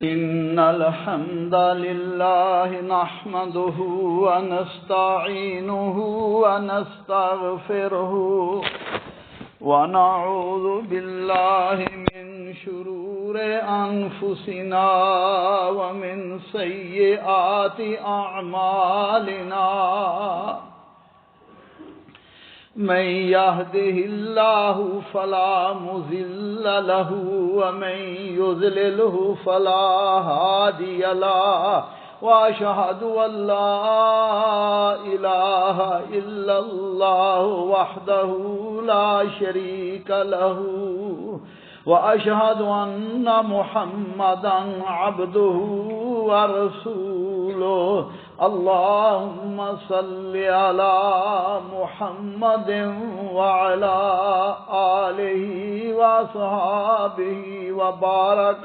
إن الحمد لله نحمده ونستعينه ونستغفره ونعوذ بالله من شرور أنفسنا ومن سيئات أعمالنا من يهده الله فلا مضل له ومن يضلله فلا هادي له وأشهد أن لا إله إلا الله وحده لا شريك له وأشهد أن محمدا عبده ورسوله اللهم صل على محمد وعلى آله وصحابه وبارك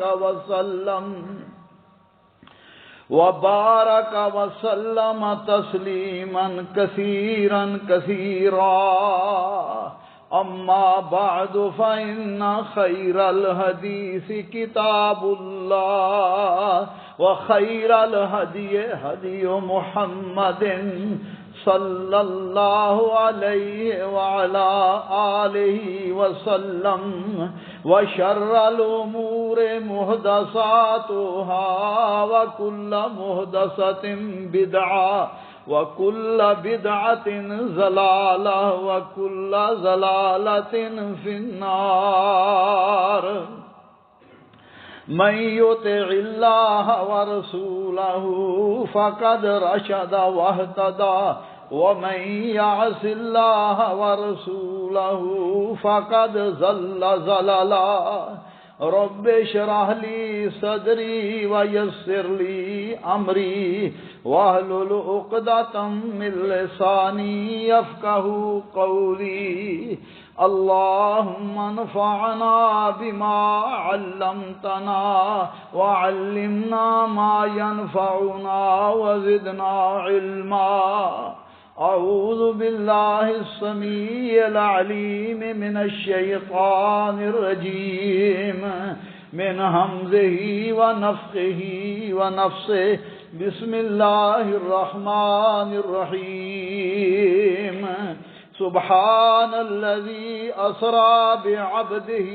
وسلم تسليما كثيرا أما بعد فإن خير الحديث كتاب الله وخير الهدي هدي محمد صلى الله عليه وعلى آله وسلم وشر الأمور محدثاتها وكل محدثة بدعة وكل بدعة ضلالة وكل ضلالة في النار من يطع الله ورسوله فقد رشد واهتدى ومن يعص الله ورسوله فقد ضل ضلالا رب اشرح لي صدري ويسر لي أمري واحلل عقدة من لساني يفقهوا قولي اللهم انفعنا بما علمتنا وعلمنا ما ينفعنا وزدنا علما أعوذ بالله السميع العليم من الشيطان الرجيم من همزه ونفخه ونفسه بسم الله الرحمن الرحيم سبحان الذي أسرى بعبده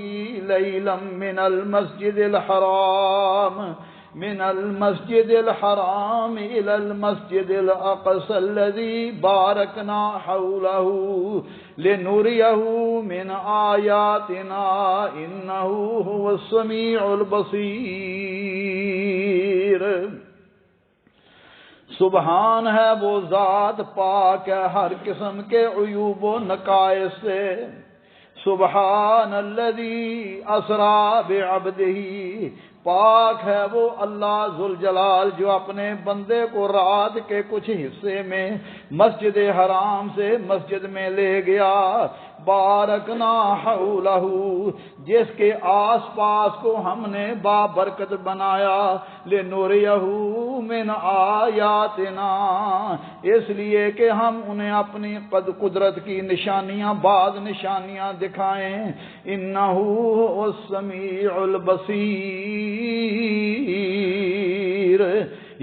ليلا من المسجد الحرام إلى المسجد الأقصى الذي باركنا حوله لنريه من آياتنا إنه هو السميع البصير سبحان ہے وہ ذات پاک ہے ہر قسم کے عیوب و نقائص سے سبحان الذی اسرا بعبدہ پاک ہے وہ اللہ ذوالجلال جو اپنے بندے کو رات کے کچھ حصے میں مسجد حرام سے مسجد میں لے گیا بارکنا حولہ جس کے آس پاس کو ہم نے بابرکت بنایا لنوریہ من آیاتنا اس لیے کہ ہم انہیں اپنی قدرت کی نشانیاں بعض نشانیاں دکھائیں انہ السمیع البصیر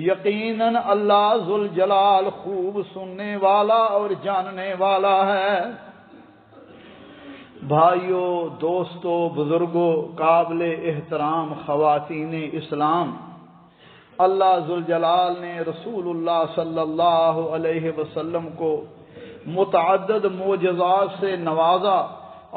یقیناً اللہ ذوالجلال خوب سننے والا اور جاننے والا ہے بھائیو دوستو بزرگو قابل احترام خواتین اسلام اللہ ذوالجلال نے رسول اللہ صلی اللہ علیہ وسلم کو متعدد معجزات سے نوازا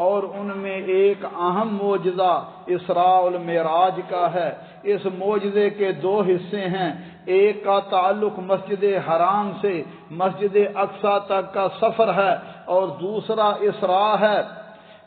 اور ان میں ایک اہم معجزہ اسراء والمعراج کا ہے اس معجزے کے دو حصے ہیں ایک کا تعلق مسجد حرام سے مسجد اقصی تک کا سفر ہے اور دوسرا اسراء ہے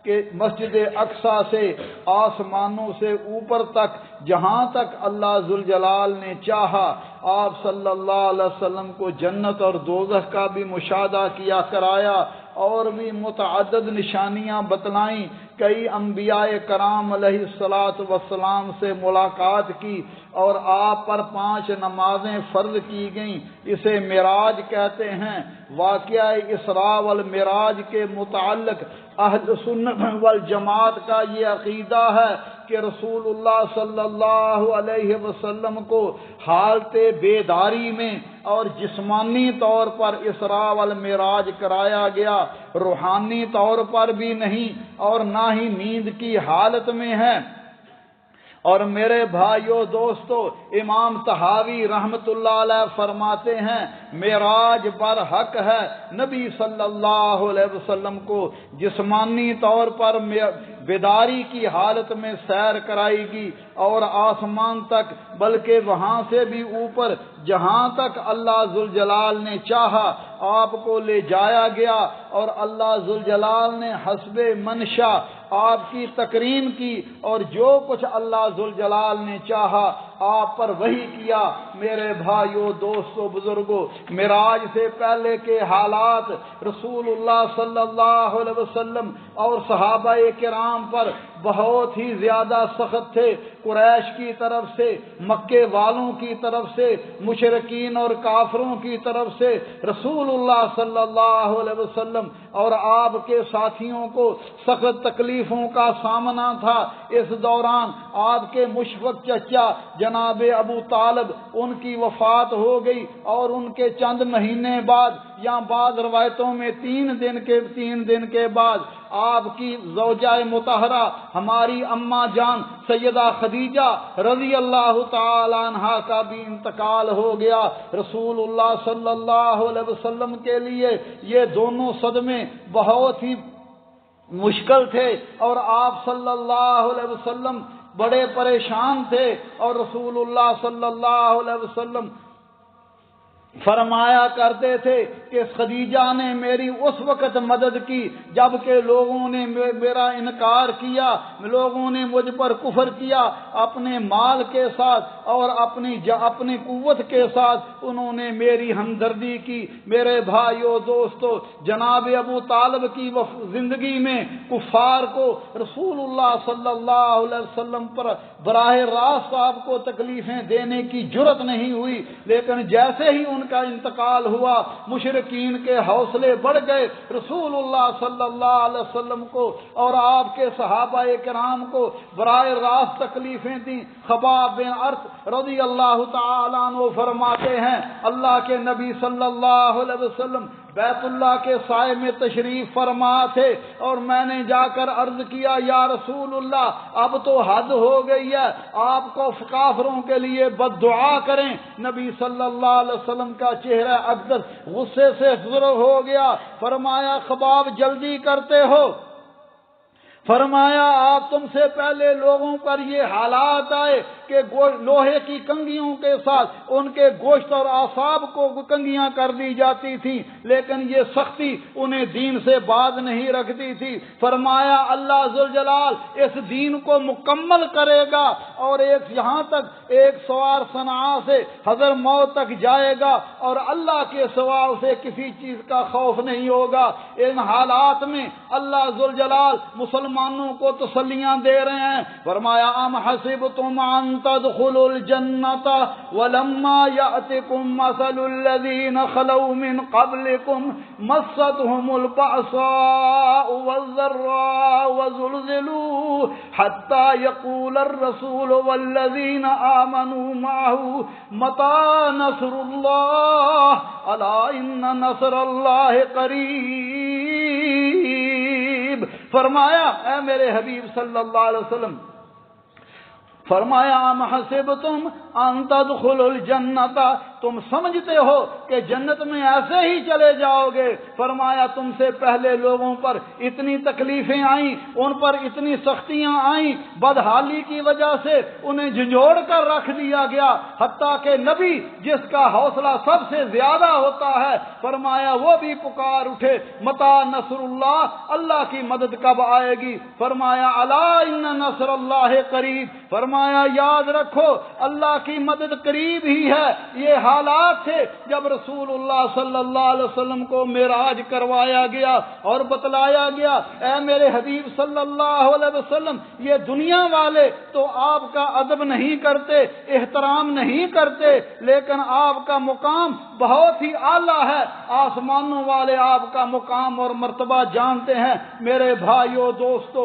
کہ مسجد اقصی سے آسمانوں سے اوپر تک جہاں تک اللہ ذوالجلال نے چاہا آپ صلی اللہ علیہ وسلم کو جنت اور دوزخ کا بھی مشاہدہ کیا کرایا اور بھی متعدد نشانیاں بتلائیں کئی انبیاء کرام علیہ الصلاۃ والسلام سے ملاقات کی اور آپ پر 5 نمازیں فرض کی گئیں اسے معراج کہتے ہیں واقعہ اسراء والمعراج کے متعلق اہل سنت والجماعت کا یہ عقیدہ ہے کہ رسول اللہ صلی اللہ علیہ وسلم کو حالت بیداری میں اور جسمانی طور پر اسراء والمعراج کرایا گیا، روحانی طور پر بھی نہیں اور نہ ہی نیند کی حالت میں ہے۔ اور میرے بھائیو دوستو، امام طحاوی رحمت اللہ علیہ فرماتے ہیں معراج برحق ہے، نبی صلی اللہ علیہ وسلم کو جسمانی طور پر بیداری کی حالت میں سیر کرائی گی اور آسمان تک، بلکہ وہاں سے بھی اوپر جہاں تک اللہ ذوالجلال نے چاہا آپ کو لے جایا گیا، اور اللہ ذوالجلال نے حسب منشا آپ کی تکریم کی، اور جو کچھ اللہ ذوالجلال نے چاہا آپ پر وہی کیا۔ میرے بھائیو دوستو بزرگو، معراج سے پہلے کے حالات رسول اللہ صلی اللہ علیہ وسلم اور صحابہ کرام پر بہت ہی زیادہ سخت تھے، قریش کی طرف سے، مکے والوں کی طرف سے، مشرکین اور کافروں کی طرف سے رسول اللہ صلی اللہ علیہ وسلم اور آپ کے ساتھیوں کو سخت تکلیفوں کا سامنا تھا۔ اس دوران آپ کے مشفق چچا جناب ابو طالب، ان کی وفات ہو گئی، اور ان کے چند مہینے بعد یا بعض روایتوں میں 3 دن کے بعد آپ کی زوجہ مطہرہ ہماری اماں جان سیدہ خدیجہ رضی اللہ تعالی عنہا کا بھی انتقال ہو گیا۔ رسول اللہ صلی اللہ علیہ وسلم کے لیے یہ دونوں صدمے بہت ہی مشکل تھے، اور آپ صلی اللہ علیہ وسلم بڑے پریشان تھے، اور رسول اللہ صلی اللہ علیہ وسلم فرمایا کرتے تھے کہ خدیجہ نے میری اس وقت مدد کی جب کہ لوگوں نے میرا انکار کیا، لوگوں نے مجھ پر کفر کیا، اپنے مال کے ساتھ اور اپنی قوت کے ساتھ انہوں نے میری ہمدردی کی۔ میرے بھائیو دوستو، جناب ابو طالب کی زندگی میں کفار کو رسول اللہ صلی اللہ علیہ وسلم پر براہ راست آپ کو تکلیفیں دینے کی جرت نہیں ہوئی، لیکن جیسے ہی ان کا انتقال ہوا مشرکین کے حوصلے بڑھ گئے، رسول اللہ صلی اللہ علیہ وسلم کو اور آپ کے صحابہ کرام کو براہ راست تکلیفیں دیں۔ خباب بن ارت رضی اللہ تعالی عنہ فرماتے ہیں اللہ کے نبی صلی اللہ علیہ وسلم بیت اللہ کے سائے میں تشریف فرما تھے، اور میں نے جا کر عرض کیا یا رسول اللہ اب تو حد ہو گئی ہے، آپ کو کافروں کے لیے بد دعا کریں۔ نبی صلی اللہ علیہ وسلم کا چہرہ اقدس غصے سے سرخ ہو گیا، فرمایا خباب جلدی کرتے ہو، فرمایا آپ تم سے پہلے لوگوں پر یہ حالات آئے کہ لوہے کی کنگھیوں کے ساتھ ان کے گوشت اور اعصاب کو کنگھیاں کر دی جاتی تھی، لیکن یہ سختی انہیں دین سے باز نہیں رکھتی تھی۔ فرمایا اللہ ذوالجلال اس دین کو مکمل کرے گا، اور یہاں تک ایک سوار صنعاء سے حضر موت تک جائے گا، اور اللہ کے سوا اسے کسی چیز کا خوف نہیں ہوگا۔ ان حالات میں اللہ ذوالجلال مسلمانوں کو تسلیاں دے رہے ہیں۔ فرمایا ام حسبتم ان تدخلوا الجنة ولما يأتكم مثل الذين خلوا من قبلكم مستهم البأساء والضراء وزلزلوا حتى يقول الرسول والذين آمنوا معه متى نصر الله ألا إن نصر الله قريب۔ فرمایا اے میرے حبیب صلی اللہ علیہ وسلم، فرمایا ام حسبتم ان تدخلوا الجنة، تم سمجھتے ہو کہ جنت میں ایسے ہی چلے جاؤ گے؟ فرمایا تم سے پہلے لوگوں پر اتنی تکلیفیں آئیں، ان پر اتنی سختیاں آئیں، بدحالی کی وجہ سے انہیں جھنجھوڑ کر رکھ دیا گیا، حتیٰ کہ نبی جس کا حوصلہ سب سے زیادہ ہوتا ہے، فرمایا وہ بھی پکار اٹھے متی نصر اللہ، اللہ کی مدد کب آئے گی؟ فرمایا الا ان نصر اللہ قریب، فرمایا یاد رکھو اللہ کی مدد قریب ہی ہے۔ یہ حالات تھے جب رسول اللہ صلی اللہ علیہ وسلم کو معراج کروایا گیا اور بتلایا گیا اے میرے حبیب صلی اللہ علیہ وسلم، یہ دنیا والے تو آپ کا ادب نہیں کرتے، احترام نہیں کرتے، لیکن آپ کا مقام بہت ہی اعلیٰ ہے، آسمانوں والے آپ کا مقام اور مرتبہ جانتے ہیں۔ میرے بھائیو دوستو،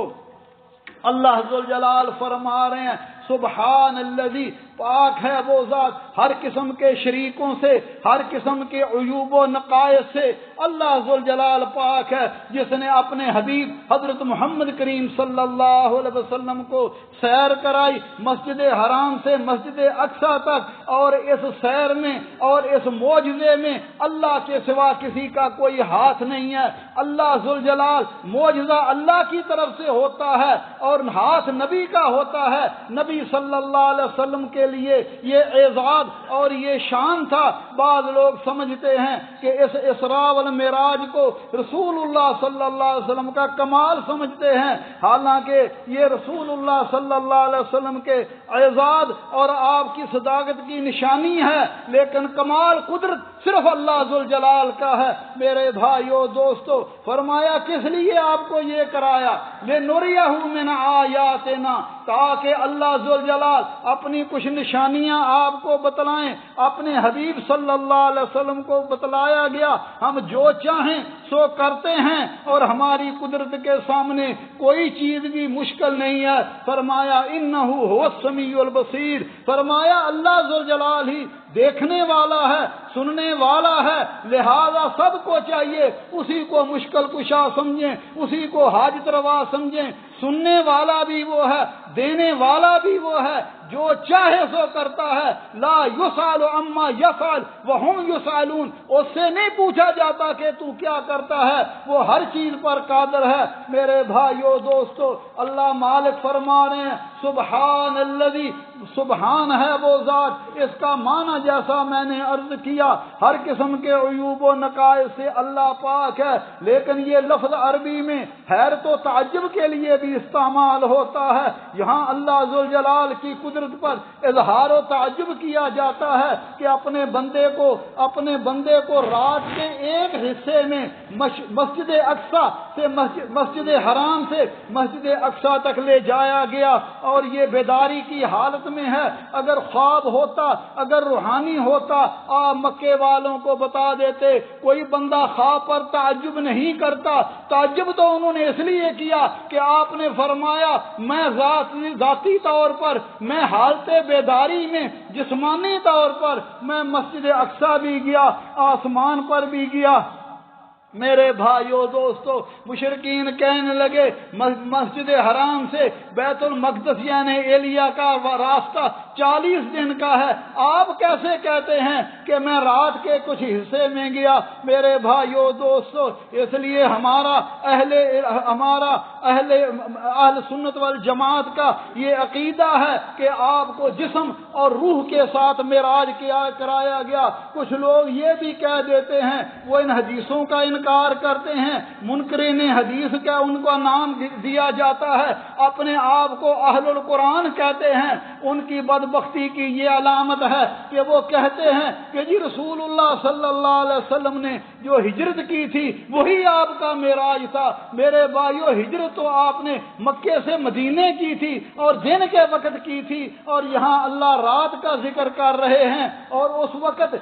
اللہ ذوالجلال فرما رہے ہیں سبحان الذی، پاک ہے وہ ذات ہر قسم کے شریکوں سے، ہر قسم کے عیوب و نقائص سے۔ اللہ ذوالجلال پاک ہے جس نے اپنے حبیب حضرت محمد کریم صلی اللہ علیہ وسلم کو سیر کرائی مسجد حرام سے مسجد اقصی تک، اور اس سیر میں اور اس معجزے میں اللہ کے سوا کسی کا کوئی ہاتھ نہیں ہے۔ اللہ ذوالجلال، معجزہ اللہ کی طرف سے ہوتا ہے اور ہاتھ نبی کا ہوتا ہے۔ نبی صلی اللہ علیہ وسلم کے لیے یہ اعزاز اور یہ شان تھا۔ بعض لوگ سمجھتے ہیں کہ اس اسراء والمعراج کو رسول اللہ صلی اللہ علیہ وسلم کا کمال سمجھتے ہیں، حالانکہ یہ رسول اللہ صلی اللہ علیہ وسلم کے اعزاز اور آپ کی صداقت کی نشانی ہے، لیکن کمال قدرت صرف اللہ ذوالجلال کا ہے۔ میرے بھائیو دوستو، فرمایا کس لیے آپ کو یہ کرایا؟ لِنُرِيَهُ مِنْ آیاتنا، تاکہ اللہ ذوالجلال اپنی کچھ نشانیاں آپ کو بتلائیں۔ اپنے حبیب صلی اللہ علیہ وسلم کو بتلایا گیا ہم جو چاہیں سو کرتے ہیں، اور ہماری قدرت کے سامنے کوئی چیز بھی مشکل نہیں ہے۔ فرمایا اِنَّهُ هُوَ السَّمِيعُ الْبَصِيرُ، فرمایا اللہ ذوالجلال ہی دیکھنے والا ہے، سننے والا ہے، لہذا سب کو چاہیے اسی کو مشکل کشا سمجھیں، اسی کو حاجت روا سمجھیں۔ سننے والا بھی وہ ہے، دینے والا بھی وہ ہے، جو چاہے سو کرتا ہے۔ لا یسأل عما یفعل وہم یسألون، اس سے نہیں پوچھا جاتا کہ تو کیا کرتا ہے، وہ ہر چیز پر قادر ہے۔ میرے بھائیو دوستو، اللہ مالک فرما رہے ہیں سبحان الذی، سبحان ہے وہ ذات، اس کا معنی جیسا میں نے عرض کیا ہر قسم کے عیوب و نقائص سے اللہ پاک ہے، لیکن یہ لفظ عربی میں حیرت و تعجب کے لیے بھی استعمال ہوتا ہے۔ یہاں اللہ ذوالجلال کی قدرت پر اظہار و تعجب کیا جاتا ہے کہ اپنے بندے کو رات کے ایک حصے میں مسجد اقصی سے مسجد حرام سے مسجد اقصی تک لے جایا گیا، اور یہ بیداری کی حالت میں ہے۔ اگر خواب ہوتا، اگر روحانی ہوتا، آپ مکے والوں کو بتا دیتے۔ کوئی بندہ خواب پر تعجب نہیں کرتا، تعجب تو انہوں نے اس لیے کیا کہ آپ نے فرمایا میں ذاتی طور پر، میں حالت بیداری میں، جسمانی طور پر میں مسجد اقصی بھی گیا، آسمان پر بھی گیا۔ میرے بھائیو دوستو، مشرکین کہنے لگے مسجد حرام سے بیت المقدس یعنی ایلیا کا راستہ 40 دن کا ہے، آپ کیسے کہتے ہیں کہ میں رات کے کچھ حصے میں گیا؟ میرے بھائیو دوستو، اس لیے ہمارا اہل سنت والجماعت کا یہ عقیدہ ہے کہ آپ کو جسم اور روح کے ساتھ معراج کرایا گیا۔ کچھ لوگ یہ بھی کہہ دیتے ہیں، وہ ان حدیثوں کا انکار کرتے ہیں، منکرین حدیث کا ان کا نام دیا جاتا ہے، اپنے آپ کو اہل القرآن کہتے ہیں۔ ان کی بدبختی کی یہ علامت ہے کہ وہ کہتے ہیں کہ جی رسول اللہ صلی اللہ علیہ وسلم نے جو ہجرت کی تھی وہی آپ کا معراج تھا۔ میرے بھائیو، ہجرت تو آپ نے مکے سے مدینے کی تھی اور دن کے وقت کی تھی، اور یہاں اللہ رات کا ذکر کر رہے ہیں، اور اس وقت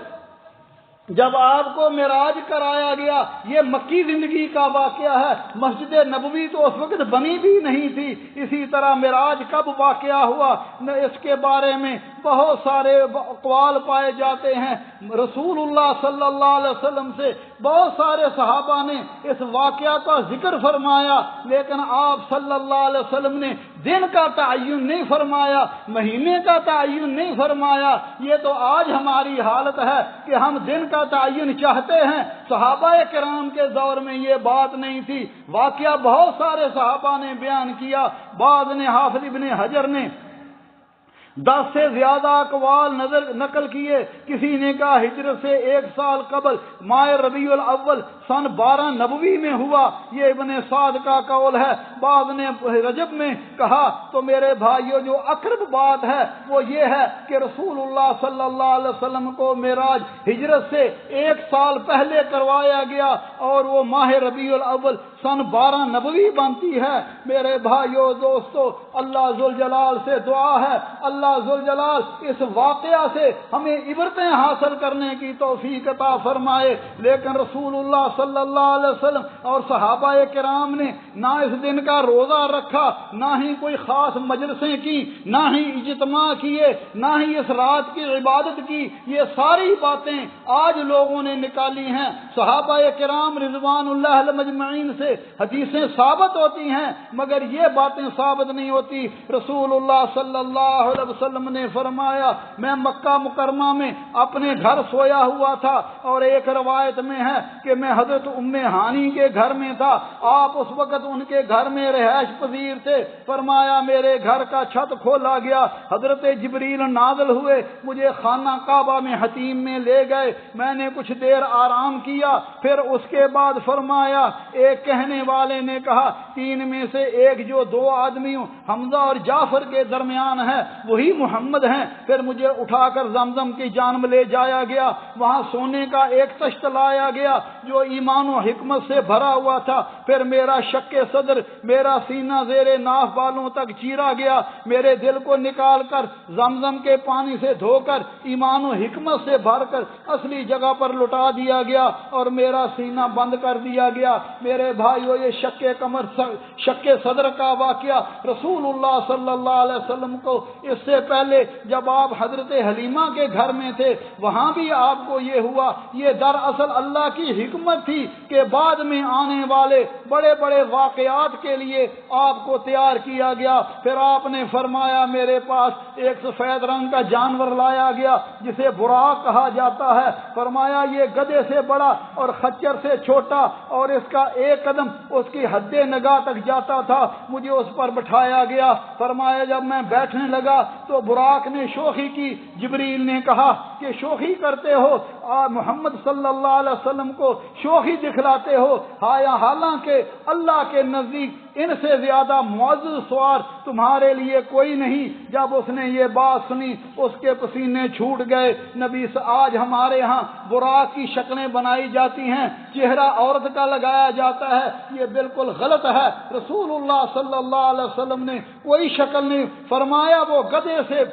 جب آپ کو معراج کرایا گیا یہ مکی زندگی کا واقعہ ہے۔ مسجد نبوی تو اس وقت بنی بھی نہیں تھی۔ اسی طرح معراج کب واقعہ ہوا، اس کے بارے میں بہت سارے اقوال پائے جاتے ہیں۔ رسول اللہ صلی اللہ علیہ وسلم سے بہت سارے صحابہ نے اس واقعہ کا ذکر فرمایا، لیکن آپ صلی اللہ علیہ وسلم نے دن کا تعین نہیں فرمایا، مہینے کا تعین نہیں فرمایا۔ یہ تو آج ہماری حالت ہے کہ ہم دن کا تعین چاہتے ہیں، صحابہ کرام کے دور میں یہ بات نہیں تھی۔ واقعہ بہت سارے صحابہ نے بیان کیا، بعض نے، حافظ ابن حجر نے 10 سے زیادہ اقوال نقل کیے۔ کسی نے کہا ہجرت سے 1 سال قبل ماہ ربیع الاول سن 12 نبوی میں ہوا، یہ ابن سعد کا قول ہے۔ بعض نے رجب میں کہا۔ تو میرے بھائیو، جو اقرب بات ہے وہ یہ ہے کہ رسول اللہ صلی اللہ علیہ وسلم کو معراج ہجرت سے 1 سال پہلے کروایا گیا، اور وہ ماہ ربیع الاول سن 12 نبوی بنتی ہے۔ میرے بھائیو دوستو، اللہ ذوالجلال سے دعا ہے اللہ ذوالجلال اس واقعہ سے ہمیں عبرتیں حاصل کرنے کی توفیق عطا فرمائے۔ لیکن رسول اللہ صلی اللہ علیہ وسلم اور صحابہ کرام نے نہ اس دن کا روزہ رکھا، نہ ہی کوئی خاص مجلسیں کی، نہ ہی اجتماع کیے، نہ ہی اس رات کی عبادت کی۔ یہ ساری باتیں آج لوگوں نے نکالی ہیں۔ صحابہ کرام رضوان اللہ علیہم اجمعین سے حدیثیں ثابت ہوتی ہیں، مگر یہ باتیں ثابت نہیں ہوتی۔ رسول اللہ صلی اللہ علیہ وسلم نے فرمایا، میں مکہ مکرمہ میں اپنے گھر سویا ہوا تھا، اور ایک روایت میں ہے کہ میں حضرت ام ہانی کے گھر میں تھا، آپ اس وقت ان کے گھر میں رہائش پذیر تھے۔ فرمایا میرے گھر کا چھت کھولا گیا، حضرت جبریل نازل ہوئے، مجھے خانہ کعبہ میں حتیم میں لے گئے، میں نے کچھ دیر آرام کیا، پھر اس کے بعد فرمایا ایک کہنے والے نے کہا 3 میں سے ایک جو 2 آدمیوں حمزہ اور جعفر کے درمیان ہے وہی محمد ہیں۔ پھر مجھے اٹھا کر زمزم کی جانب لے جایا گیا، وہاں سونے کا ایک تشت لایا گیا جو ایمان و حکمت سے بھرا ہوا تھا، پھر میرا شق صدر، میرا سینہ زیر ناف بالوں تک چیرا گیا، میرے دل کو نکال کر زمزم کے پانی سے دھو کر ایمان و حکمت سے بھر کر اصلی جگہ پر لٹا دیا گیا اور میرا سینہ بند کر دیا گیا۔ میرے بھائیو، یہ شق صدر کا واقعہ رسول اللہ صلی اللہ علیہ وسلم کو اس سے پہلے جب آپ حضرت حلیمہ کے گھر میں تھے وہاں بھی آپ کو یہ ہوا۔ یہ دراصل اللہ کی حکمت تھی کہ بعد میں آنے والے بڑے بڑے واقعات کے لیے آپ کو تیار کیا گیا۔ پھر آپ نے فرمایا میرے پاس ایک سفید رنگ کا جانور لایا گیا جسے براق کہا جاتا ہے، فرمایا یہ گدھے سے بڑا اور خچر سے چھوٹا، اور اس کا ایک قدم اس کی حد نگاہ تک جاتا تھا، مجھے اس پر بٹھایا گیا۔ فرمایا جب میں بیٹھنے لگا تو براق نے شوخی کی، جبریل نے کہا کہ شوخی کرتے ہو، محمد صلی اللہ علیہ وسلم کو شوخی دکھلاتے ہو، حالانکہ اللہ کے نزدیک ان سے زیادہ معزز سوار تمہارے لیے کوئی نہیں۔ جب اس نے یہ بات سنی اس کے پسینے چھوٹ گئے۔ نبی سے آج ہمارے ہاں براق کی شکلیں بنائی جاتی ہیں، چہرہ عورت کا لگایا جاتا ہے، یہ بالکل غلط ہے۔ رسول اللہ صلی اللہ علیہ وسلم نے کوئی شکل نہیں فرمایا، وہ گدھے سے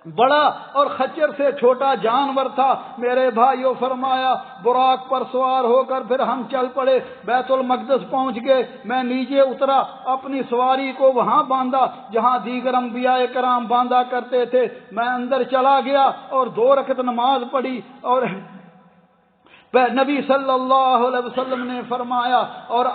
بڑا اور خچر سے چھوٹا جانور تھا۔ میرے بھائیوں، فرمایا براق پر سوار ہو کر پھر ہم چل پڑے، بیت المقدس پہنچ گئے۔ میں نیچے اترا، اپنی سواری کو وہاں باندھا جہاں دیگر انبیاء کرام باندھا کرتے تھے۔ میں اندر چلا گیا اور 2 رکعت نماز پڑھی، اور نبی صلی اللہ علیہ وسلم نے فرمایا، اور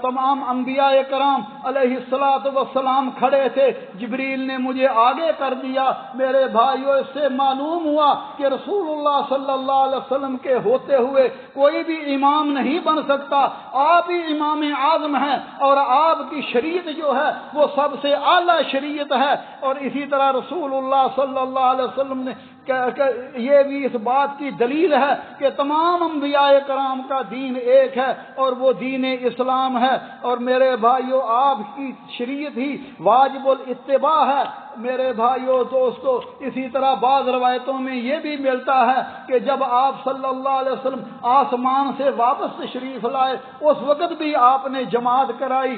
تمام انبیاء کرام علیہ الصلوۃ والسلام کھڑے تھے، جبریل نے مجھے آگے کر دیا۔ میرے بھائیو، اس سے معلوم ہوا کہ رسول اللہ صلی اللہ علیہ وسلم کے ہوتے ہوئے کوئی بھی امام نہیں بن سکتا، آپ ہی امام اعظم ہیں، اور آپ کی شریعت جو ہے وہ سب سے اعلیٰ شریعت ہے۔ اور اسی طرح رسول اللہ صلی اللہ علیہ وسلم نے یہ بھی اس بات کی دلیل ہے کہ تمام انبیاء کرام کا دین ایک ہے اور وہ دین اسلام ہے۔ اور میرے بھائیوں، آپ کی شریعت ہی واجب الاتباع ہے۔ میرے بھائیوں دوستو، اسی طرح بعض روایتوں میں یہ بھی ملتا ہے کہ جب آپ صلی اللہ علیہ وسلم آسمان سے واپس تشریف لائے اس وقت بھی آپ نے جماعت کرائی۔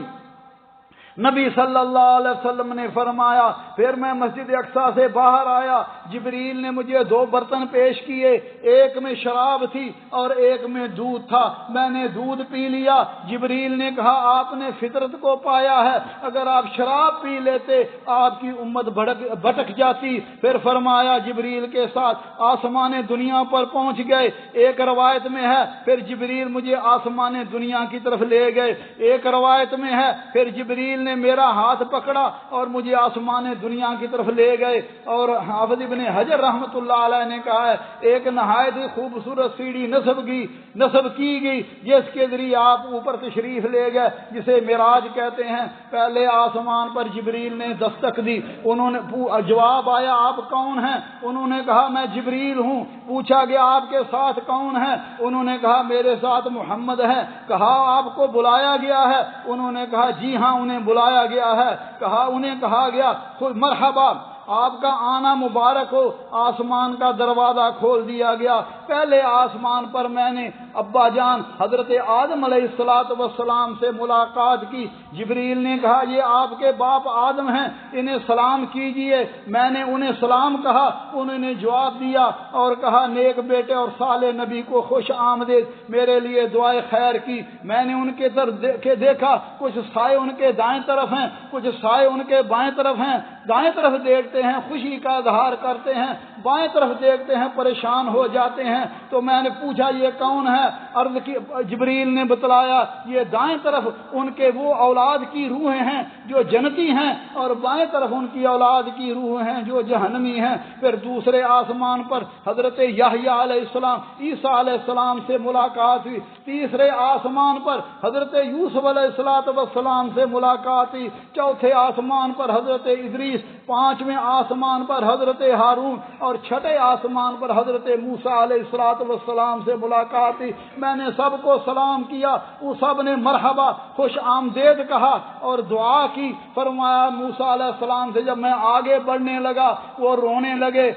نبی صلی اللہ علیہ وسلم نے فرمایا، پھر میں مسجد اقصیٰ سے باہر آیا، جبریل نے مجھے 2 برتن پیش کیے، ایک میں شراب تھی اور ایک میں دودھ تھا۔ میں نے دودھ پی لیا۔ جبریل نے کہا آپ نے فطرت کو پایا ہے، اگر آپ شراب پی لیتے آپ کی امت بھٹک جاتی۔ پھر فرمایا جبریل کے ساتھ آسمان دنیا پر پہنچ گئے۔ ایک روایت میں ہے پھر جبریل مجھے آسمان دنیا کی طرف لے گئے، ایک روایت میں ہے پھر جبریل نے میرا ہاتھ پکڑا اور مجھے آسمان دنیا کی طرف لے گئے۔ اور حافظ ابن حجر رحمۃ اللہ علیہ نے کہا ہے ایک نہایت ہی خوبصورت سیڑھی نصب کی گئی جس کے ذریعے آپ اوپر تشریف لے گئے، جسے معراج کہتے ہیں۔ پہلے آسمان پر جبریل نے دستک دی، انہوں نے جواب آیا آپ کون ہیں؟ انہوں نے کہا میں جبریل ہوں۔ پوچھا گیا آپ کے ساتھ کون ہیں؟ انہوں نے کہا میرے ساتھ محمد ہے۔ کہا آپ کو بلایا گیا ہے؟ انہوں نے کہا جی ہاں انہیں بلایا گیا ہے۔ انہیں کہا گیا مرحبا، آپ کا آنا مبارک ہو۔ آسمان کا دروازہ کھول دیا گیا۔ پہلے آسمان پر میں نے ابا جان حضرت آدم علیہ السلام سے ملاقات کی۔ جبریل نے کہا یہ آپ کے باپ آدم ہیں، انہیں سلام کیجئے۔ میں نے انہیں سلام کہا، انہوں نے جواب دیا اور کہا نیک بیٹے اور صالح نبی کو خوش آمدید، میرے لیے دعائے خیر کی۔ میں نے ان کے طرف دیکھا، کچھ سائے ان کے دائیں طرف ہیں، کچھ سائے ان کے بائیں طرف ہیں۔ دائیں طرف دیکھتے ہیں خوشی کا اظہار کرتے ہیں، بائیں طرف دیکھتے ہیں پریشان ہو جاتے ہیں۔ تو میں نے پوچھا یہ کون ہے؟ عرض کی جبریل نے بتلایا یہ دائیں طرف ان کے وہ اولاد کی روحیں ہیں جو جنتی ہیں، اور بائیں طرف ان کی اولاد کی روح ہیں جو جہنمی ہیں۔ پھر دوسرے آسمان پر حضرت یحییٰ علیہ السلام، عیسیٰ علیہ السلام سے ملاقات ہوئی۔ تیسرے آسمان پر حضرت یوسف علیہ السلام سے ملاقات ہوئی۔ چوتھے آسمان پر حضرت ادریس، پانچویں آسمان پر حضرت ہارون، اور چھٹے آسمان پر حضرت موسیٰ علیہ السلام سے ملاقات ہوئی۔ میں نے سب کو سلام کیا، وہ سب نے مرحبا، خوش آمدید کہا اور دعا کی۔ فرمایا موسیٰ علیہ السلام سے جب میں آگے بڑھنے لگا وہ رونے لگے،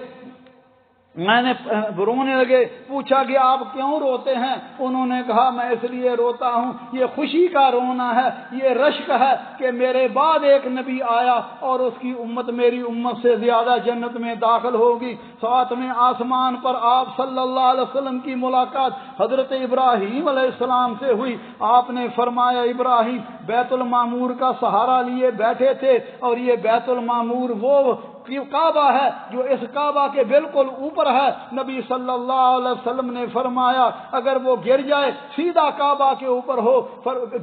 میں نے رونے لگے، پوچھا کہ آپ کیوں روتے ہیں؟ انہوں نے کہا میں اس لیے روتا ہوں، یہ خوشی کا رونا ہے، یہ رشک ہے کہ میرے بعد ایک نبی آیا اور اس کی امت میری امت سے زیادہ جنت میں داخل ہوگی۔ ساتویں آسمان پر آپ صلی اللہ علیہ وسلم کی ملاقات حضرت ابراہیم علیہ السلام سے ہوئی۔ آپ نے فرمایا ابراہیم بیت المعمور کا سہارا لیے بیٹھے تھے، اور یہ بیت المعمور وہ کعبہ ہے جو اس کعبہ کے بالکل اوپر ہے۔ نبی صلی اللہ علیہ وسلم نے فرمایا اگر وہ گر جائے سیدھا کعبہ کے اوپر ہو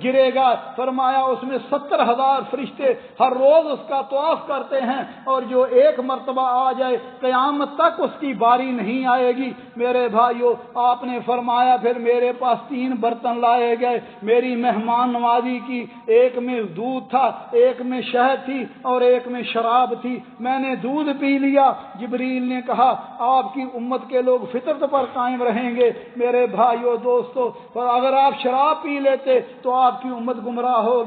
گرے گا، فرمایا اس میں 70,000 فرشتے ہر روز اس کا طواف کرتے ہیں، اور جو ایک مرتبہ آ جائے قیامت تک اس کی باری نہیں آئے گی۔ میرے بھائیو آپ نے فرمایا پھر میرے پاس 3 برتن لائے گئے میری مہمان نوازی کی، ایک میں دودھ تھا، ایک میں شہد تھی اور ایک میں شراب تھی۔ میں نے دودھ پی لیا۔ جبریل نے کہا آپ کی امت کے لوگ فطرت پر قائم رہیں گے۔ میرے بھائیو دوستو اگر آپ شراب پی لیتے تو آپ کی امت گمراہ ہو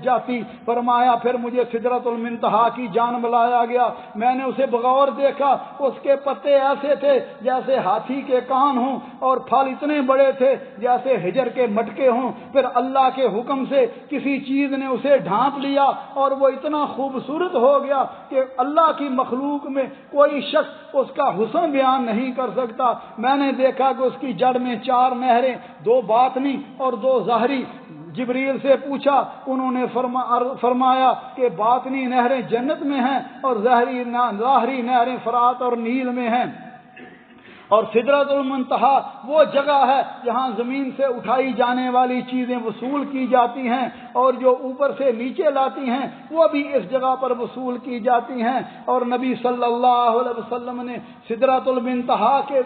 جاتی۔ فرمایا پھر مجھے سدرۃ المنتہا کی جانب لایا گیا۔ میں نے اسے بغور دیکھا، اس کے پتے ایسے تھے جیسے ہاتھی کے کان ہوں، اور پھل اتنے بڑے تھے جیسے ہجر کے مٹکے ہوں۔ پھر اللہ کے حکم سے کسی چیز نے اسے ڈھانپ لیا اور وہ اتنا خوبصورت ہو گیا کہ اللہ کی مخلوق میں کوئی شخص اس کا حسن بیان نہیں کر سکتا۔ میں نے دیکھا کہ اس کی جڑ میں 4 نہریں، 2 باطنی اور 2 ظاہری۔ جبریل سے پوچھا، انہوں نے فرمایا کہ باطنی نہریں جنت میں ہیں اور ظاہری نہریں فرات اور نیل میں ہیں۔ اور سدرۃ المنتہا وہ جگہ ہے جہاں زمین سے اٹھائی جانے والی چیزیں وصول کی جاتی ہیں، اور جو اوپر سے نیچے لاتی ہیں وہ بھی اس جگہ پر وصول کی جاتی ہیں۔ اور نبی صلی اللہ علیہ وسلم نے سدرۃ المنتہا کے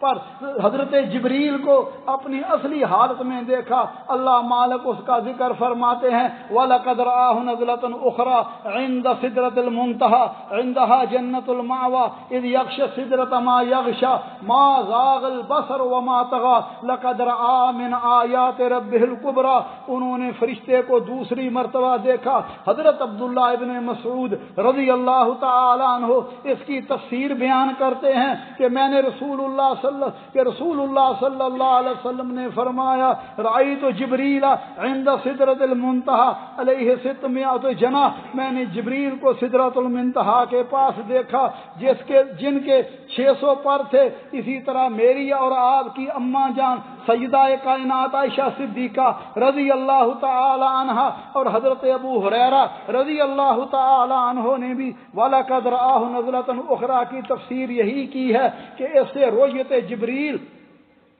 پر حضرت جبریل کو اپنی اصلی حالت میں دیکھا۔ اللہ مالک اس کا ذکر فرماتے ہیں وَلَقَدْ رَآهُ نَزْلَةً أُخْرَى عِنْدَ سِدْرَةِ الْمُنتَهَى عِنْدَهَا جَنَّةُ الْمَأْوَى إِذْ يَغْشَى السِّدْرَةَ مَا يَغْشَى مَا زَاغَ الْبَصَرُ وَمَا طَغَى لَقَدْ رَآهُ مِنْ آيَاتِ رَبِّهِ الْكُبْرَى۔ انہوں نے فرشتے کو دوسری مرتبہ دیکھا۔ حضرت عبداللہ ابن مسعود رضی اللہ تعالی عنہ اس کی تفسیر بیان کرتے ہیں کہ میں نے رسول اللہ صلی اللہ علیہ وسلم نے فرمایا رأیت جبریل عند سدرۃ المنتہا علیہ 600 جناح، میں نے جبریل کو سدرۃ المنتہا کے پاس دیکھا جن کے 600 پر تھے۔ اسی طرح میری اور آپ کی اماں جان سیدہ کائنات عائشہ صدیقہ رضی اللہ تعالی عنہا اور حضرت ابو ہریرہ رضی اللہ تعالی عنہ نے بھی وَلَقَدْ رَآهُ نَزْلَةً أُخْرَى کی تفسیر یہی کی ہے کہ اس سے رؤیت جبریل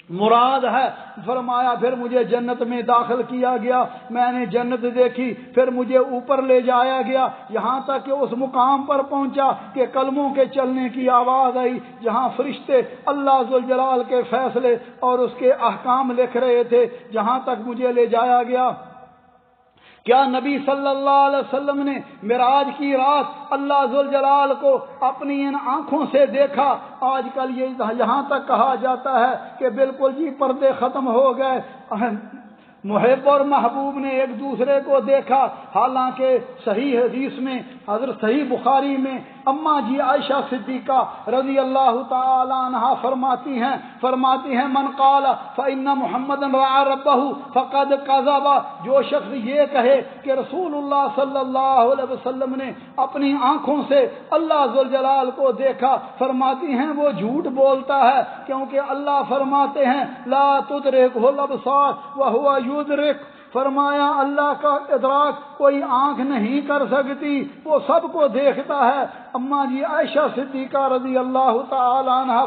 مراد ہے۔ فرمایا پھر مجھے جنت میں داخل کیا گیا، میں نے جنت دیکھی، پھر مجھے اوپر لے جایا گیا یہاں تک کہ اس مقام پر پہنچا کہ قلموں کے چلنے کی آواز آئی، جہاں فرشتے اللہ ذوالجلال کے فیصلے اور اس کے احکام لکھ رہے تھے۔ جہاں تک مجھے لے جایا گیا، کیا نبی صلی اللہ علیہ وسلم نے معراج کی رات اللہ ذوالجلال کو اپنی ان آنکھوں سے دیکھا؟ آج کل یہ یہاں تک کہا جاتا ہے کہ بالکل جی پردے ختم ہو گئے، محب اور محبوب نے ایک دوسرے کو دیکھا، حالانکہ صحیح حدیث میں حضرت صحیح بخاری میں اماں جی عائشہ صدیقہ رضی اللہ تعالی عنہا فرماتی ہیں من قال فإن محمد رعى ربه فقد كذب، جو شخص یہ کہے کہ رسول اللہ صلی اللہ علیہ وسلم نے اپنی آنکھوں سے اللہ ذوالجلال کو دیکھا، فرماتی ہیں وہ جھوٹ بولتا ہے، کیونکہ اللہ فرماتے ہیں لا تدرکہ الابصار وہو یدرک، فرمایا اللہ کا ادراک کوئی آنکھ نہیں کر سکتی، وہ سب کو دیکھتا ہے۔ اماں جی عائشہ صدیقہ رضی اللہ تعالی عنہا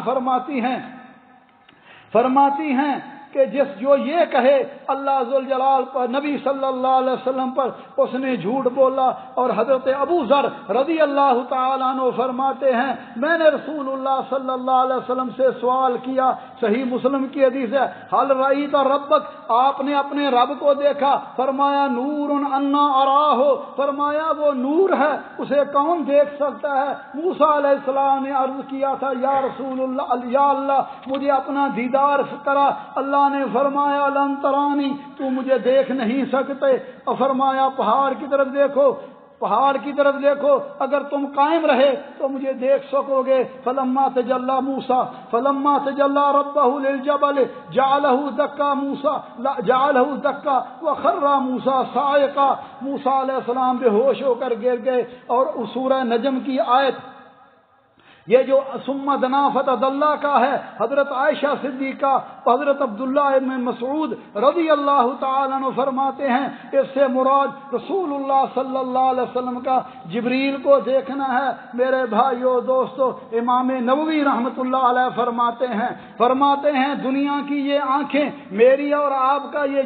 فرماتی ہیں کہ جو یہ کہے اللہ ذوالجلال پر، نبی صلی اللہ علیہ وسلم پر، اس نے جھوٹ بولا۔ اور حضرت ابو ذر رضی اللہ تعالیٰ عنہ فرماتے ہیں میں نے رسول اللہ صلی اللہ علیہ وسلم سے سوال کیا، صحیح مسلم کی حدیث ہے، حل رأیت ربک، آپ نے اپنے رب کو دیکھا؟ فرمایا نور انا اراہ، فرمایا وہ نور ہے، اسے کون دیکھ سکتا ہے؟ موسیٰ علیہ السلام نے عرض کیا تھا یا رسول اللہ، یا اللہ مجھے اپنا دیدار کرا، اللہ نے فرمایا لن ترانی، تو مجھے دیکھ نہیں سکتے، اور فرمایا پہاڑ کی طرف دیکھو، اگر تم قائم رہے تو مجھے دیکھ سکو گے۔ فلما تجلی موسیٰ ربہ للجبل جعلہ دکا وخر موسیٰ صاعقا، موسیٰ علیہ السلام بے ہوش ہو کر گر گئے۔ اور سورہ نجم کی آیت یہ جو ثم دنا فتدلی کا ہے، حضرت عائشہ صدیقہ حضرت عبداللہ ابن مسعود رضی اللہ تعالیٰ عنہ فرماتے ہیں اس سے مراد رسول اللہ صلی اللہ علیہ وسلم کا جبریل کو دیکھنا ہے۔ میرے بھائیو دوستو، امام نووی رحمۃ اللہ علیہ فرماتے ہیں دنیا کی یہ آنکھیں، میری اور آپ کا یہ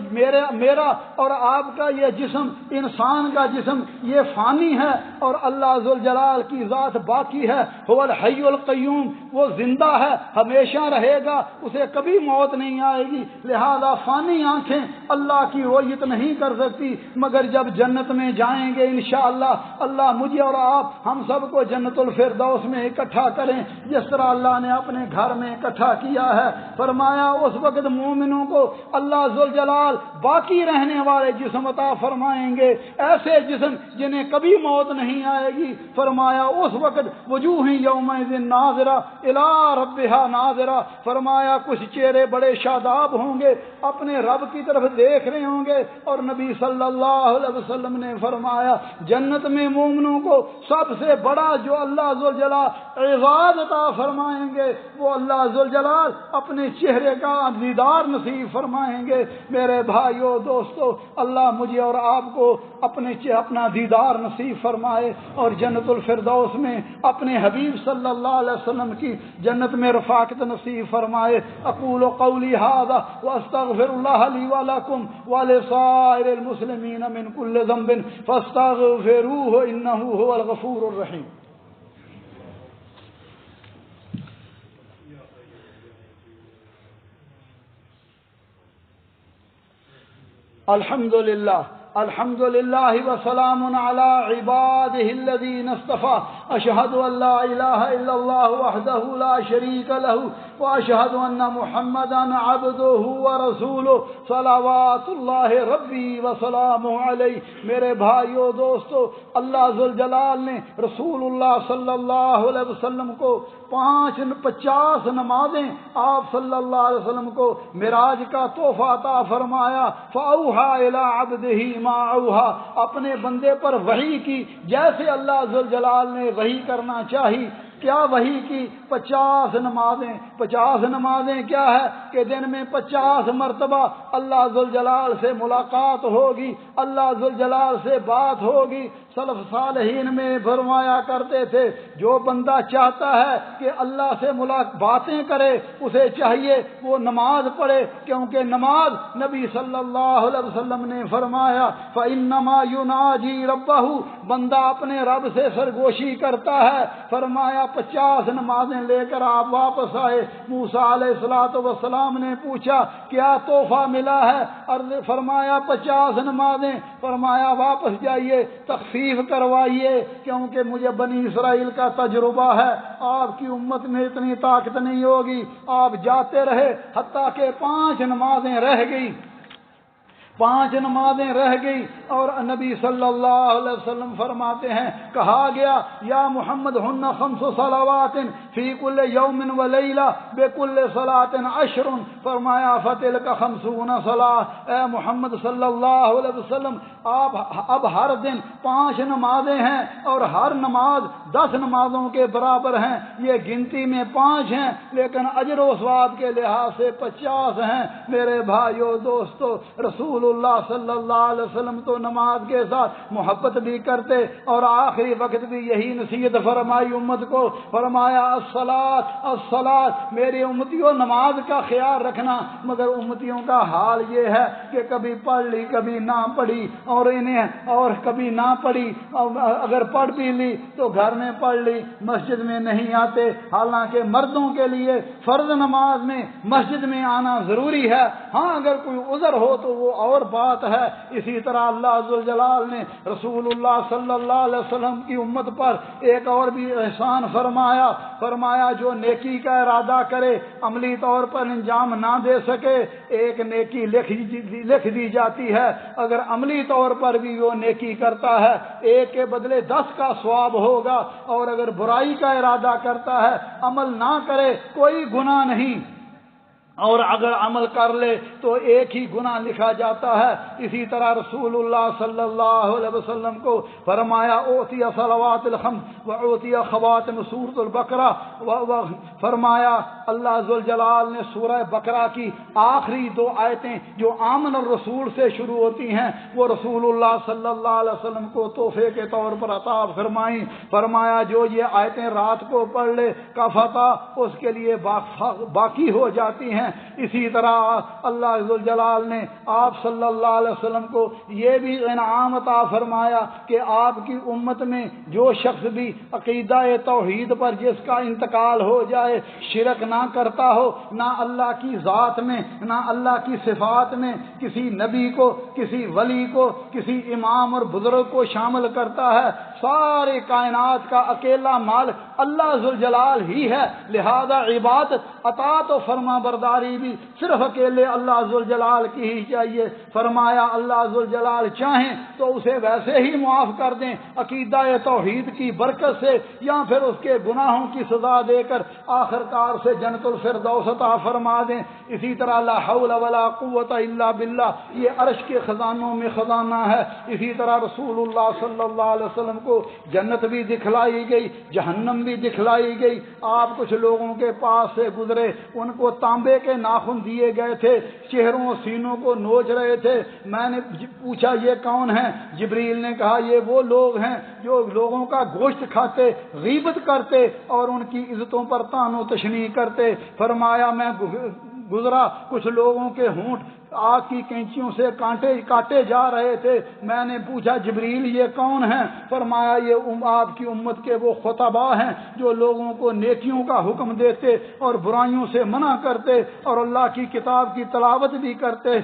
میرا اور آپ کا یہ جسم، انسان کا جسم، یہ فانی ہے، اور اللہ ذوالجلال کی ذات باقی ہے، هو الحی القیوم، وہ زندہ ہے، ہمیشہ رہے گا، اسے کبھی موت نہیں آئے گی، لہذا فانی آنکھیں اللہ کی رؤیت نہیں کر سکتی، مگر جب جنت میں جائیں گے انشاءاللہ اللہ مجھے اور آپ ہم سب کو جنت الفردوس میں اکٹھا کریں، جس طرح اللہ نے اپنے گھر میں اکٹھا کیا ہے۔ فرمایا اس وقت مومنوں کو اللہ ذوالجلال باقی رہنے والے جسم عطا فرمائیں گے، ایسے جسم جنہیں کبھی موت نہیں آئے گی۔ فرمایا اس وقت وجوہ یوم ناظرہ الی ربہا ناظرہ، فرمایا کچھ چہرے بڑے شاداب ہوں گے، اپنے رب کی طرف دیکھ رہے ہوں گے۔ اور نبی صلی اللہ علیہ وسلم نے فرمایا جنت میں مومنوں کو سب سے بڑا جو اللہ ذوالجلال اعزاز عطا فرمائیں گے وہ اللہ ذوالجلال اپنے چہرے کا دیدار نصیب فرمائیں گے۔ میرے بھائیو دوستو، اللہ مجھے اور آپ کو اپنا دیدار نصیب فرمائے اور جنت الفردوس میں اپنے حبیب صلی اللہ علیہ وسلم کی جنت میں رفاقت نصیب فرمائے۔ اقول قولی ھذا واستغفر اللہ لی ولکم ولسائر المسلمین من کل ذنب فاستغفروہ انہ ھو الغفور الرحیم۔ الحمد للہ وسلام علی عبادہ الذین اصطفیٰ، اشہد ان لا الہ الا اللہ وحدہ لا شریک لہ واشہد ان محمدا عبدہ ورسولہ صلوات اللہ ربی وسلامہ علیہ۔ میرے بھائیو دوستو، اللہ ذوالجلال نے رسول اللہ صلی اللہ علیہ وسلم کو 50 نمازیں آپ صلی اللہ علیہ وسلم کو معراج کا تحفہ عطا فرمایا۔ فأوحى إلى عبده ما أوحى، اپنے بندے پر وحی کی جیسے اللہ ذوالجلال نے وحی کرنا چاہی۔ کیا وحی کی؟ 50 نمازیں۔ 50 نمازیں کیا ہے کہ دن میں 50 مرتبہ اللہ ذوالجلال سے ملاقات ہوگی، اللہ ذوالجلال سے بات ہوگی۔ سلف صالحین میں فرمایا کرتے تھے جو بندہ چاہتا ہے کہ اللہ سے باتیں کرے اسے چاہیے وہ نماز پڑھے، کیونکہ نماز نبی صلی اللہ علیہ وسلم نے فرمایا فإنما يناجي ربه، بندہ اپنے رب سے سرگوشی کرتا ہے۔ فرمایا 50 نمازیں لے کر آپ واپس آئے۔ موسیٰ علیہ السلام نے پوچھا کیا تحفہ ملا ہے؟ عرض فرمایا 50 نمازیں۔ فرمایا واپس جائیے تخفیف کروائیے، کیونکہ مجھے بنی اسرائیل کا تجربہ ہے، آپ کی امت میں اتنی طاقت نہیں ہوگی۔ آپ جاتے رہے حتیٰ کہ 5 نمازیں رہ گئی۔ 5 نمازیں رہ گئی اور نبی صلی اللہ علیہ وسلم فرماتے ہیں کہا گیا یا محمد ہن 5 صلوات فی کل یوم و لیلہ بکل صلاۃ 10، فرمایا فتلک 50 صلاۃ، اے محمد صلی اللہ علیہ وسلم آپ اب ہر دن 5 نمازیں ہیں اور ہر نماز 10 نمازوں کے برابر ہیں، یہ گنتی میں 5 ہیں لیکن اجر و ثواب کے لحاظ سے 50 ہیں۔ میرے بھائیو دوستو، رسول اللہ صلی اللہ علیہ وسلم تو نماز کے ساتھ محبت بھی کرتے اور آخری وقت بھی یہی نصیحت فرمائی امت کو، فرمایا الصلاۃ الصلاۃ، میری امتیوں نماز کا خیال رکھنا، مگر امتیوں کا حال یہ ہے کہ کبھی پڑھ لی کبھی نہ پڑھی اور کبھی نہ پڑھی، اگر پڑھ بھی لی تو گھر میں پڑھ لی، مسجد میں نہیں آتے، حالانکہ مردوں کے لیے فرض نماز میں مسجد میں آنا ضروری ہے، ہاں اگر کوئی عذر ہو تو وہ اور بات ہے۔ اسی طرح اللہ ذوالجلال نے رسول اللہ صلی اللہ علیہ وسلم کی امت پر ایک اور بھی احسان فرمایا جو نیکی کا ارادہ کرے عملی طور پر انجام نہ دے سکے، ایک نیکی لکھ دی جاتی ہے، اگر عملی طور پر بھی وہ نیکی کرتا ہے 1 کے بدلے 10 کا ثواب ہوگا، اور اگر برائی کا ارادہ کرتا ہے عمل نہ کرے کوئی گناہ نہیں، اور اگر عمل کر لے تو 1 ہی گناہ لکھا جاتا ہے۔ اسی طرح رسول اللہ صلی اللہ علیہ وسلم کو فرمایا اوتی صلوات الخمس و اوتی خواتم سورۃ البقرہ، فرمایا اللہ ذوالجلال نے سورہ بقرہ کی آخری 2 آیتیں جو آمن الرسول سے شروع ہوتی ہیں وہ رسول اللہ صلی اللہ علیہ وسلم کو تحفے کے طور پر عطا فرمائیں، فرمایا جو یہ آیتیں رات کو پڑھ لے کا فتح اس کے لیے باقی ہو جاتی ہیں۔ اسی طرح اللہ ذوالجلال نے آپ صلی اللہ علیہ وسلم کو یہ بھی انعام عطا فرمایا کہ آپ کی امت میں جو شخص بھی عقیدہ توحید پر جس کا انتقال ہو جائے، شرک نہ کرتا ہو، نہ اللہ کی ذات میں نہ اللہ کی صفات میں کسی نبی کو، کسی ولی کو، کسی امام اور بزرگ کو شامل کرتا ہے، سارے کائنات کا اکیلا مالک اللہ ذوالجلال ہی ہے، لہذا عبادت اطاعت و فرما برداری بھی صرف اکیلے اللہ ذوالجلال کی ہی چاہیے۔ فرمایا اللہ ذوالجلال چاہیں تو اسے ویسے ہی معاف کر دیں عقیدہ توحید کی برکت سے، یا پھر اس کے گناہوں کی سزا دے کر آخرکار سے جنت الفردوس عطا فرما دیں۔ اسی طرح لا حول ولا قوت الا باللہ، یہ عرش کے خزانوں میں خزانہ ہے۔ اسی طرح رسول اللہ صلی اللہ علیہ وسلم کو جنت بھی دکھلائی گئی، جہنم بھی دکھلائی گئی۔ آپ کچھ لوگوں کے پاس سے گزرے، ان کو تانبے کے ناخن دیے گئے تھے، چہروں اور سینوں کو نوچ رہے تھے۔ میں نے پوچھا یہ کون ہیں؟ جبریل نے کہا یہ وہ لوگ ہیں جو لوگوں کا گوشت کھاتے، غیبت کرتے اور ان کی عزتوں پر طعن و تشنیع کرتے۔ فرمایا میں گزرا، کچھ لوگوں کے ہونٹ آگ کی کینچیوں سے کاٹے جا رہے تھے۔ میں نے پوچھا جبریل یہ کون ہیں؟ فرمایا یہ آپ کی امت کے وہ خطباء ہیں جو لوگوں کو نیکیوں کا حکم دیتے اور برائیوں سے منع کرتے اور اللہ کی کتاب کی تلاوت بھی کرتے،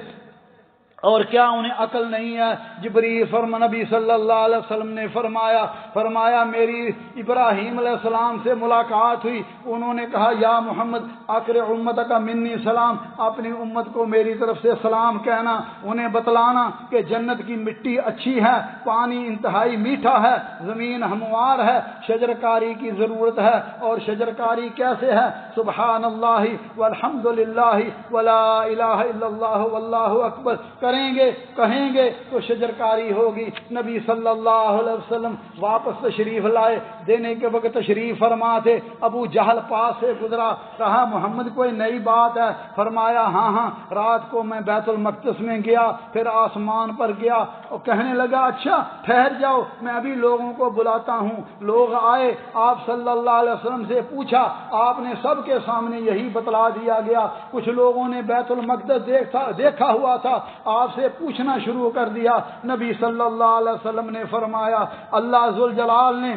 اور کیا انہیں عقل نہیں ہے؟ جبریل نبی صلی اللہ علیہ وسلم نے فرمایا میری ابراہیم علیہ السلام سے ملاقات ہوئی، انہوں نے کہا یا محمد اقرئ امتک منی سلام، اپنی امت کو میری طرف سے سلام کہنا، انہیں بتلانا کہ جنت کی مٹی اچھی ہے، پانی انتہائی میٹھا ہے، زمین ہموار ہے، شجرکاری کی ضرورت ہے، اور شجرکاری کیسے ہے؟ سبحان اللہ والحمد للہ ولا الہ الا اللہ واللہ اکبر کہیں گے تو شجرکاری ہوگی۔ نبی صلی اللہ علیہ وسلم واپس تشریف لائے، دینے کے وقت تشریف فرما تھے، ابو جہل پاس سے گزرا، کہا محمد کوئی نئی بات ہے؟ فرمایا ہاں رات کو میں بیت المقدس میں گیا، پھر آسمان پر گیا، اور کہنے لگا اچھا ٹھہر جاؤ میں ابھی لوگوں کو بلاتا ہوں۔ لوگ آئے، آپ صلی اللہ علیہ وسلم سے پوچھا، آپ نے سب کے سامنے یہی بتلا دیا گیا۔ کچھ لوگوں نے بیت المقدس دیکھا ہوا تھا، آپ سے پوچھنا شروع کر دیا۔ نبی صلی اللہ علیہ وسلم نے فرمایا اللہ ذوالجلال نے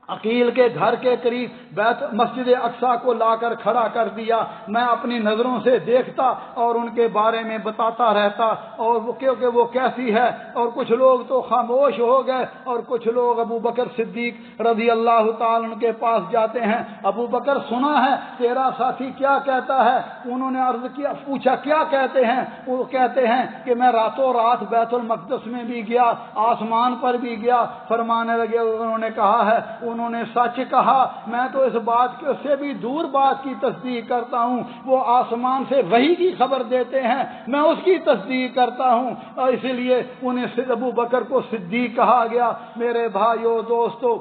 عقیل کے گھر کے قریب بیت مسجد اقصی کو لا کر کھڑا کر دیا. میں اپنی نظروں سے دیکھتا اور ان کے بارے میں بتاتا رہتا، اور کیونکہ وہ کیسی ہے. اور کچھ لوگ تو خاموش ہو گئے اور کچھ لوگ ابو بکر صدیق رضی اللہ تعالیٰ عنہ کے پاس جاتے ہیں. ابو بکر سنا ہے تیرا ساتھی کیا کہتا ہے؟ انہوں نے عرض کیا، پوچھا کیا کہتے ہیں؟ وہ کہتے ہیں کہ میں راتوں رات بیت المقدس میں بھی گیا، آسمان پر بھی گیا. فرمانے لگے انہوں نے کہا ہے، انہوں نے سچ کہا. میں تو اس بات سے بھی دور بات کی تصدیق کرتا ہوں. وہ آسمان سے وحی کی خبر دیتے ہیں، میں اس کی تصدیق کرتا ہوں. اور اسی لیے انہیں ابو بکر کو صدیق کہا گیا. میرے بھائیو دوستو،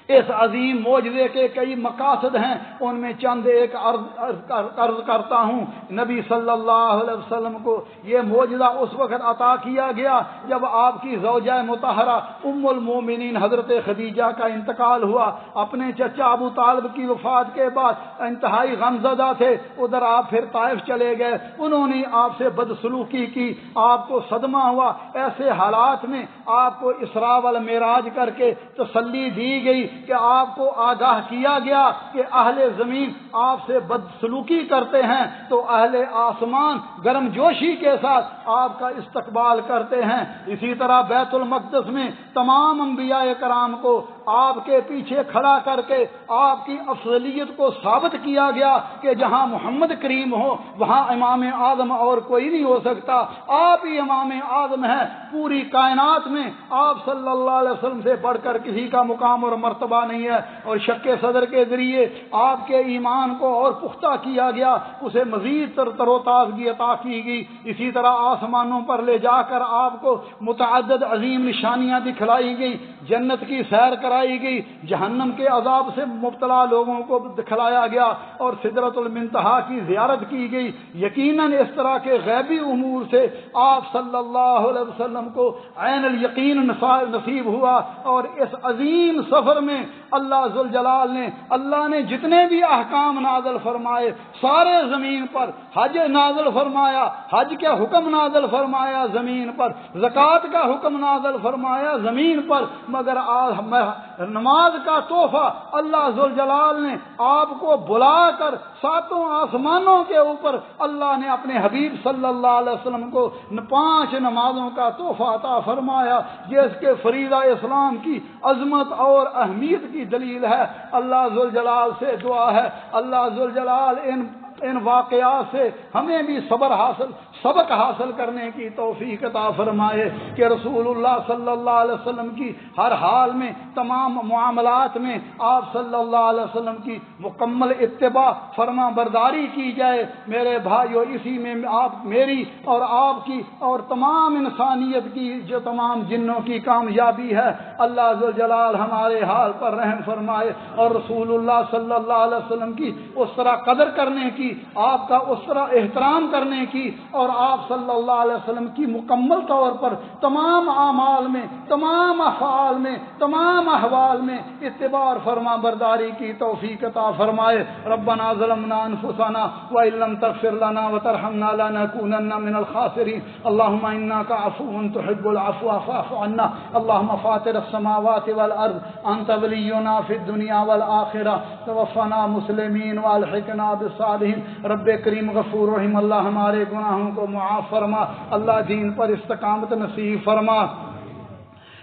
اس عظیم معجزے کے کئی مقاصد ہیں، ان میں چند ایک عرض کرتا ہوں. نبی صلی اللہ علیہ وسلم کو یہ معجزہ اس وقت عطا کیا گیا جب آپ کی زوجہ مطہرہ ام المومنین حضرت خدیجہ کا انتقال ہوا. اپنے چچا ابو طالب کی وفات کے بعد انتہائی غمزدہ تھے. ادھر آپ پھر طائف چلے گئے، انہوں نے آپ سے بدسلوکی کی، آپ کو صدمہ ہوا. ایسے حالات میں آپ کو اسراء والمعراج کر کے تسلی دی گئی کہ آپ کو آگاہ کیا گیا کہ اہل زمین آپ سے بدسلوکی کرتے ہیں تو اہل آسمان گرم جوشی کے ساتھ آپ کا استقبال کرتے ہیں. اسی طرح بیت المقدس میں تمام انبیاء کرام کو آپ کے پیچھے کھڑا کر کے آپ کی افضلیت کو ثابت کیا گیا کہ جہاں محمد کریم ہو وہاں امام اعظم اور کوئی نہیں ہو سکتا. آپ ہی امام اعظم ہیں. پوری کائنات میں آپ صلی اللہ علیہ وسلم سے بڑھ کر کسی کا مقام اور مرتبہ نہیں ہے. اور شق صدر کے ذریعے آپ کے ایمان کو اور پختہ کیا گیا، اسے مزید تر و تازگی عطا کی گئی. اسی طرح آسمانوں پر لے جا کر آپ کو متعدد عظیم نشانیاں دکھلائی گئی، جنت کی سیر کرائی گئی، جہنم کے عذاب سے مبتلا لوگوں کو دکھلایا گیا اور سدرۃ المنتہا کی زیارت کی گئی. یقیناً اس طرح کے غیبی امور سے آپ صلی اللہ علیہ وسلم کو عین الیقین نصیب ہوا. اور اس عظیم سفر میں اللہ نے جتنے بھی احکام نازل فرمائے سارے زمین پر. حج نازل فرمایا، حج کا حکم نازل فرمایا زمین پر، زکوٰۃ کا حکم نازل فرمایا زمین پر، مگر نماز کا تحفہ اللہ ذوالجلال نے آپ کو بلا کر ساتوں آسمانوں کے اوپر اللہ نے اپنے حبیب صلی اللہ علیہ وسلم کو 5 نمازوں کا تحفہ عطا فرمایا، جس کے فریضہ اسلام کی عظمت اور اہمیت کی دلیل ہے. اللہ ذوالجلال سے دعا ہے اللہ ذوالجلال ان واقعات سے ہمیں بھی سبق حاصل کرنے کی توفیق عطا فرمائے کہ رسول اللہ صلی اللہ علیہ وسلم کی ہر حال میں تمام معاملات میں آپ صلی اللہ علیہ وسلم کی مکمل اتباع فرما برداری کی جائے. میرے بھائیو، اسی میں آپ میری اور آپ کی اور تمام انسانیت کی جو تمام جنوں کی کامیابی ہے. اللہ ذوالجلال ہمارے حال پر رحم فرمائے اور رسول اللہ صلی اللہ علیہ وسلم کی اس طرح قدر کرنے کی، آپ کا اس طرح احترام کرنے کی اور آپ صلی اللہ علیہ وسلم کی مکمل طور پر تمام اعمال میں، تمام افعال میں، تمام احوال میں اتباع اور فرما برداری کی توفیق عطا فرمائے. ربنا ظلمنا انفسنا وان لم تغفر لنا وترحمنا لنكونن من الخاسرين. اللهم انك عفو تحب العفو فاعف عنا. اللهم فاطر السماوات والارض انت ولينا في الدنيا والاخره توفنا مسلمين والحقنا بالصالحين. رب کریم غفور رحیم، اللہ ہمارے گناہوں کو معاف فرما، اللہ دین پر استقامت نصیب فرما.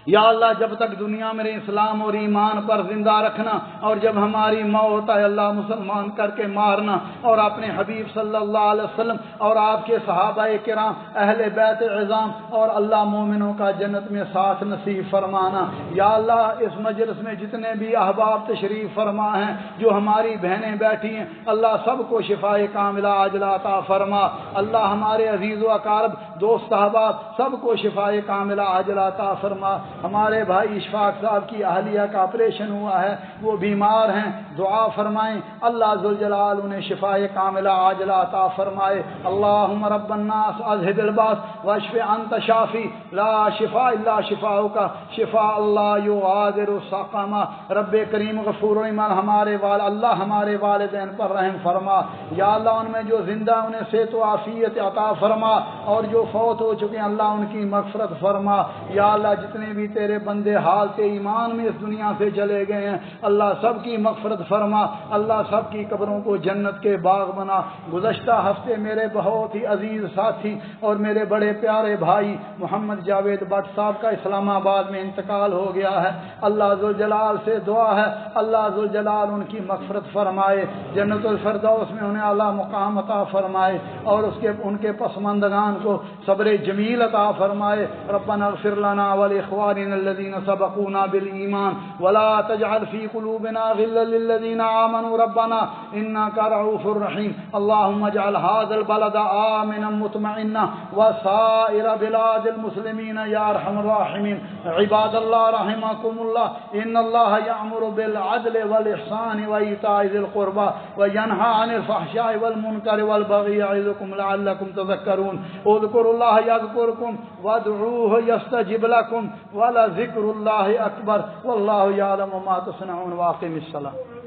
یا اللہ جب تک دنیا میں اسلام اور ایمان پر زندہ رکھنا اور جب ہماری موت ہے اللہ مسلمان کر کے مارنا اور اپنے حبیب صلی اللہ علیہ وسلم اور آپ کے صحابہ کرام اہل بیت عظام اور اللہ مومنوں کا جنت میں ساتھ نصیب فرمانا. یا اللہ اس مجلس میں جتنے بھی احباب تشریف فرما ہیں، جو ہماری بہنیں بیٹھی ہیں، اللہ سب کو شفاء کاملہ عاجلہ عطا فرما. اللہ ہمارے عزیز و اقارب دوست احباب سب کو شفاء کاملہ عاجلہ عطا فرما. ہمارے بھائی اشفاق صاحب کی اہلیہ کا آپریشن ہوا ہے، وہ بیمار ہیں، دعا فرمائیں اللہ ذوالجلال انہیں شفاء کاملہ عاجلہ عطا فرمائے. اللہم رب الناس اذھب الباس واشف انت شافی لا شفاء الا شفاؤک شفاء اللہ یغادر سقما. رب کریم غفور رحیم، اللہ ہمارے والدین پر رحم فرما. یا اللہ ان میں جو زندہ انہیں صحت و عافیت عطا فرما اور جو فوت ہو چکے ہیں اللہ ان کی مغفرت فرما. یا اللہ جتنے بھی تیرے بندے حالت ایمان میں اس دنیا سے چلے گئے ہیں، اللہ سب کی مغفرت فرما، اللہ سب کی قبروں کو جنت کے باغ بنا۔ گزشتہ ہفتے میرے بہت ہی عزیز ساتھی اور میرے بڑے پیارے بھائی محمد جاوید بٹ صاحب کا اسلام آباد میں انتقال ہو گیا ہے۔ اللہ ذوالجلال سے دعا ہے اللہ ذوالجلال ان کی مغفرت فرمائے، جنت الفردوس میں انہیں اعلیٰ مقام عطا فرمائے اور ان کے پسماندگان کو صبر جمیل عطا فرمائے۔ ربنا اغفر لنا ولاخواننا الذين سبقونا بالایمان ولا تجعل في قلوبنا غلا للذين آمنوا ربنا انك رؤوف رحيم۔ اللهم اجعل هذا البلد آمنا مطمئنا وسائر بلاد المسلمين يا ارحم الراحمين۔ عباد الله رحمكم الله، ان الله يأمر بالعدل والإحسان وإيتاء ذي القربى وينهى عن الفحشاء والمنكر والبغي يعظكم لعلكم تذكرون۔ اذكروا الله يذكركم وادعوه يستجب لكم ولذكر الله أكبر والله يعلم ما تصنعون۔ واقم الصلاة۔